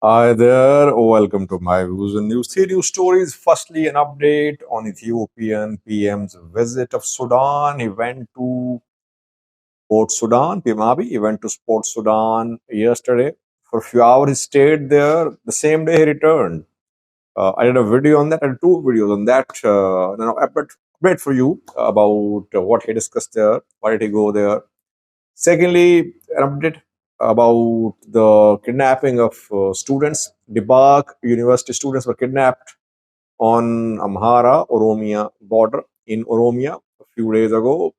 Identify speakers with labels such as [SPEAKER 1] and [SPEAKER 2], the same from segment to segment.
[SPEAKER 1] Hi there, welcome to my views and news. Three news stories. Firstly, an update on Ethiopian PM's visit of Sudan. He went to Port Sudan, PM Abiy. He went to Port Sudan yesterday. For a few hours, he stayed there. The same day, he returned. I did a video on that. I did two videos on that. Update for you about what he discussed there. Why did he go there? Secondly, an update about the kidnapping of students. Debak University students were kidnapped on Amhara, Oromia border in Oromia a few days ago.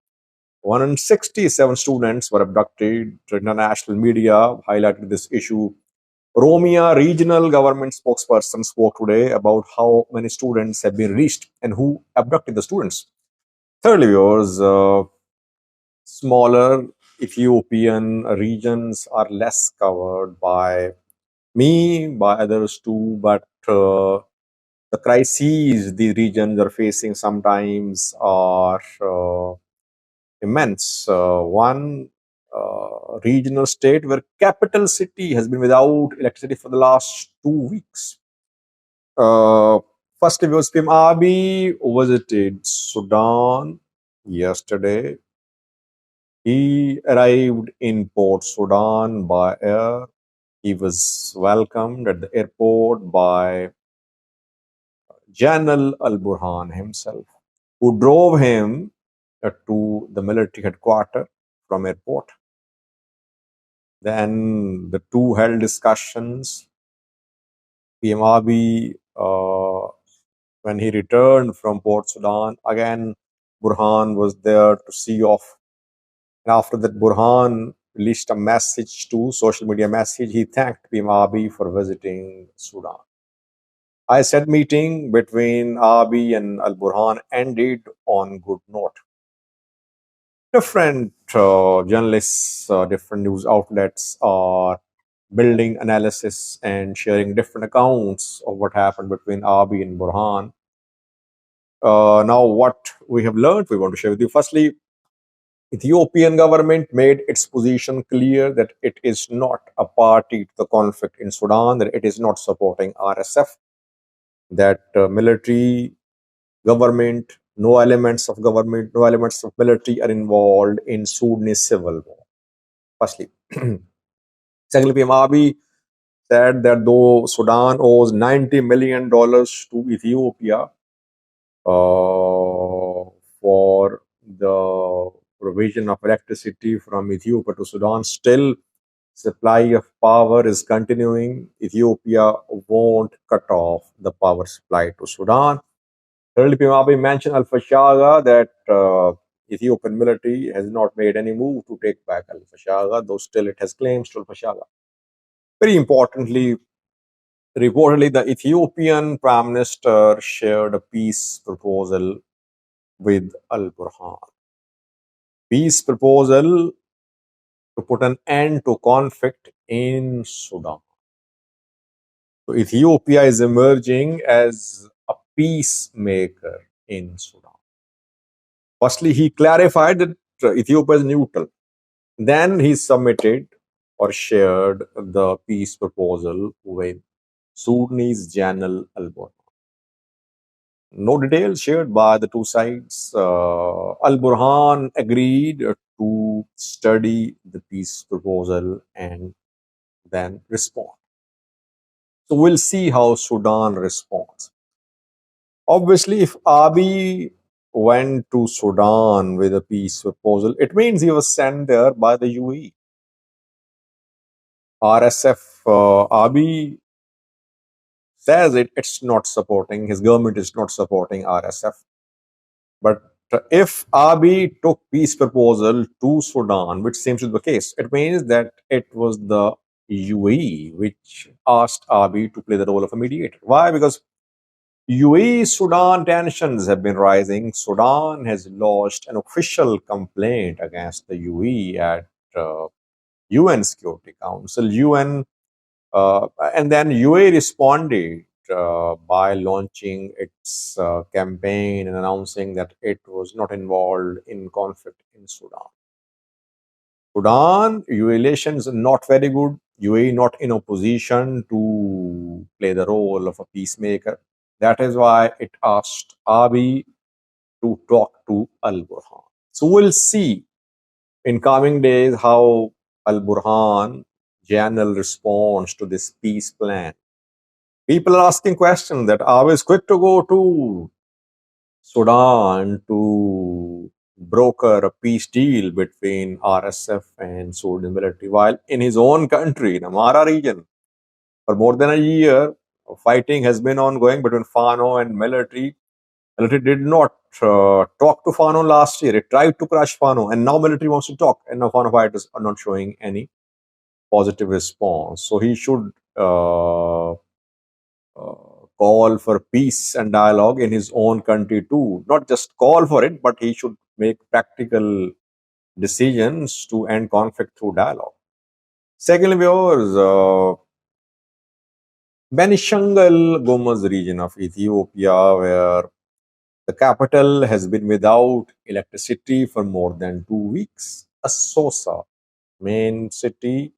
[SPEAKER 1] 167 students were abducted. International media highlighted this issue. Oromia regional government spokesperson spoke today about how many students have been released and who abducted the students. Thirdly, viewers, smaller Ethiopian regions are less covered by me, by others too, but the crises these regions are facing sometimes are immense. One regional state where capital city has been without electricity for the last 2 weeks. Uh, First, it was PM Abiy visited Sudan yesterday. He arrived in Port Sudan by air. He was welcomed at the airport by General Al Burhan himself, who drove him to the military headquarters from airport. Then the two held discussions. PM Abiy, when he returned from Port Sudan, again Burhan was there to see off. And after that, Burhan released a message to social media message. He thanked PM Abiy for visiting Sudan. I said meeting between Abiy and Al Burhan ended on good note. Different journalists, different news outlets are building analysis and sharing different accounts of what happened between Abiy and Burhan. Now, what we have learned, we want to share with you. Firstly, Ethiopian government made its position clear that it is not a party to the conflict in Sudan, that it is not supporting RSF, that military, government, no elements of government, no elements of military are involved in Sudanese civil war. Firstly. Secondly, PM Abiy said that though Sudan owes $90 million to Ethiopia for the provision of electricity from Ethiopia to Sudan, still supply of power is continuing. Ethiopia won't cut off the power supply to Sudan. Earlier, Pimabi mentioned Al Fashaga that Ethiopian military has not made any move to take back Al Fashaga, though still it has claims to Al Fashaga. Very importantly, reportedly, the Ethiopian Prime Minister shared a peace proposal with Al Burhan. Peace proposal to put an end to conflict in Sudan. So Ethiopia is emerging as a peacemaker in Sudan. Firstly, he clarified that Ethiopia is neutral. Then he submitted or shared the peace proposal with Sudanese General Al Burhan. No details shared by the two sides. Al Burhan agreed to study the peace proposal and then respond. So we'll see how Sudan responds. Obviously, if Abiy went to Sudan with a peace proposal, it means he was sent there by the UAE. RSF, Abiy says it's not supporting, his government is not supporting RSF. But if Abiy took peace proposal to Sudan, which seems to be the case, it means that it was the UAE which asked Abiy to play the role of a mediator. Why? Because UAE Sudan tensions have been rising. Sudan has lodged an official complaint against the UAE at UN Security Council. And then UAE responded by launching its campaign and announcing that it was not involved in conflict in Sudan. Sudan, UAE relations are not very good. UAE not in a position to play the role of a peacemaker. That is why it asked Abiy to talk to Al Burhan. So we'll see in coming days how Al Burhan general response to this peace plan. People are asking questions that Abiy is quick to go to Sudan to broker a peace deal between RSF and Sudan military, while in his own country, in Amhara region, for more than a year, fighting has been ongoing between Fano and military. Military did not talk to Fano last year. It tried to crush Fano, and now military wants to talk, and now Fano fighters are not showing any positive response. So he should call for peace and dialogue in his own country too. Not just call for it, but he should make practical decisions to end conflict through dialogue. Secondly, viewers, Benishangal Gumuz region of Ethiopia, where the capital has been without electricity for more than 2 weeks. Asosa, main city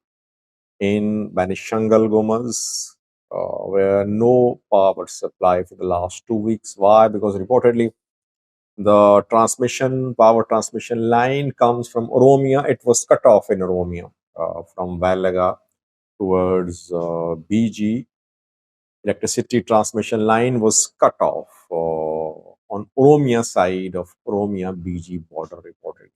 [SPEAKER 1] in Benishangal Gumuz, where no power supply for the last 2 weeks. Why? Because reportedly the power transmission line comes from Oromia. It was cut off in Oromia from Valaga towards BG. Electricity transmission line was cut off on Oromia side of Oromia BG border reported.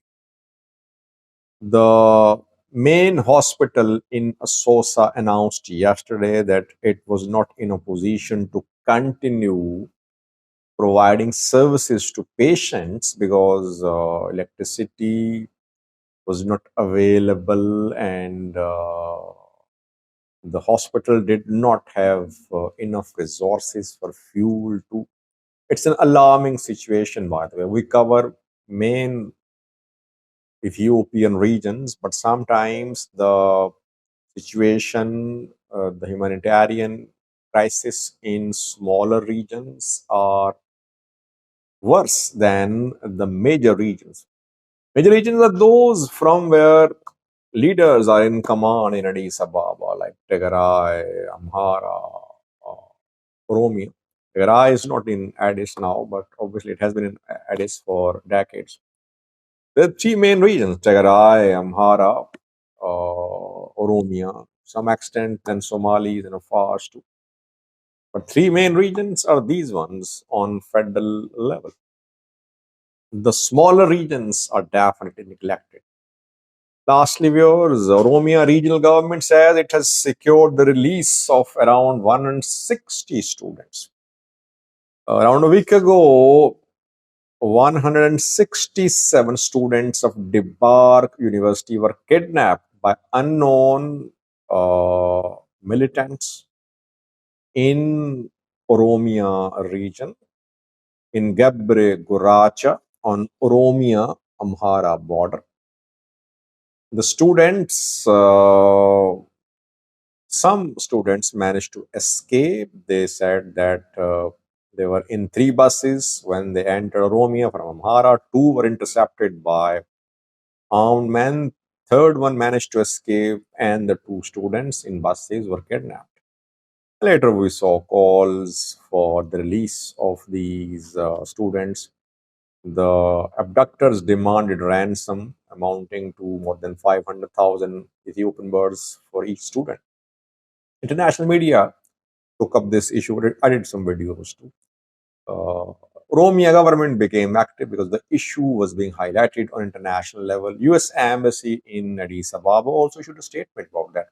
[SPEAKER 1] The main hospital in Asosa announced yesterday that it was not in a position to continue providing services to patients because electricity was not available and the hospital did not have enough resources for fuel to. It's an alarming situation, by the way. We cover main Ethiopian regions, but sometimes the situation, the humanitarian crisis in smaller regions are worse than the major regions. Major regions are those from where leaders are in command in Addis Ababa, like Tigray, Amhara, Oromia. Tigray is not in Addis now, but obviously it has been in Addis for decades. There are three main regions: Tigray, Amhara, Oromia, some extent, then Somalis and Afars too. But three main regions are these ones on federal level. The smaller regions are definitely neglected. Lastly, viewers, Oromia regional government says it has secured the release of around 160 students. Around a week ago, 167 students of Debark University were kidnapped by unknown militants in Oromia region, in Gabre Guracha on Oromia Amhara border. The students, some students managed to escape. They said that they were in three buses when they entered Oromia from Amhara. Two were intercepted by armed men. Third one managed to escape, and the two students in buses were kidnapped. Later, we saw calls for the release of these students. The abductors demanded ransom amounting to more than 500,000 Ethiopian birrs for each student. International media took up this issue. I did some videos too. Oromia government became active because the issue was being highlighted on international level. U.S. Embassy in Addis Ababa also issued a statement about that.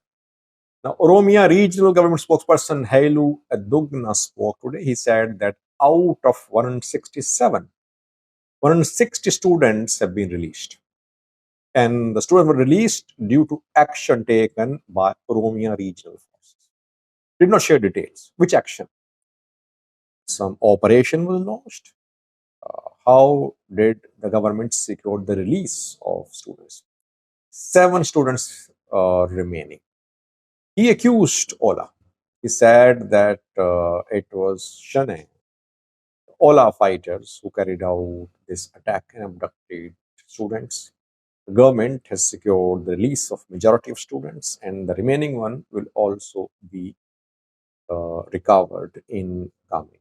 [SPEAKER 1] Now, Oromia regional government spokesperson Hailu Adugna spoke today. He said that out of 167, 160 students have been released. And the students were released due to action taken by Oromia regional forces. Did not share details. Which action? Some operation was launched. How did the government secure the release of students? 7 students are remaining. He accused Ola. He said that it was Shane, Ola fighters who carried out this attack and abducted students. The government has secured the release of majority of students, and the remaining one will also be recovered in coming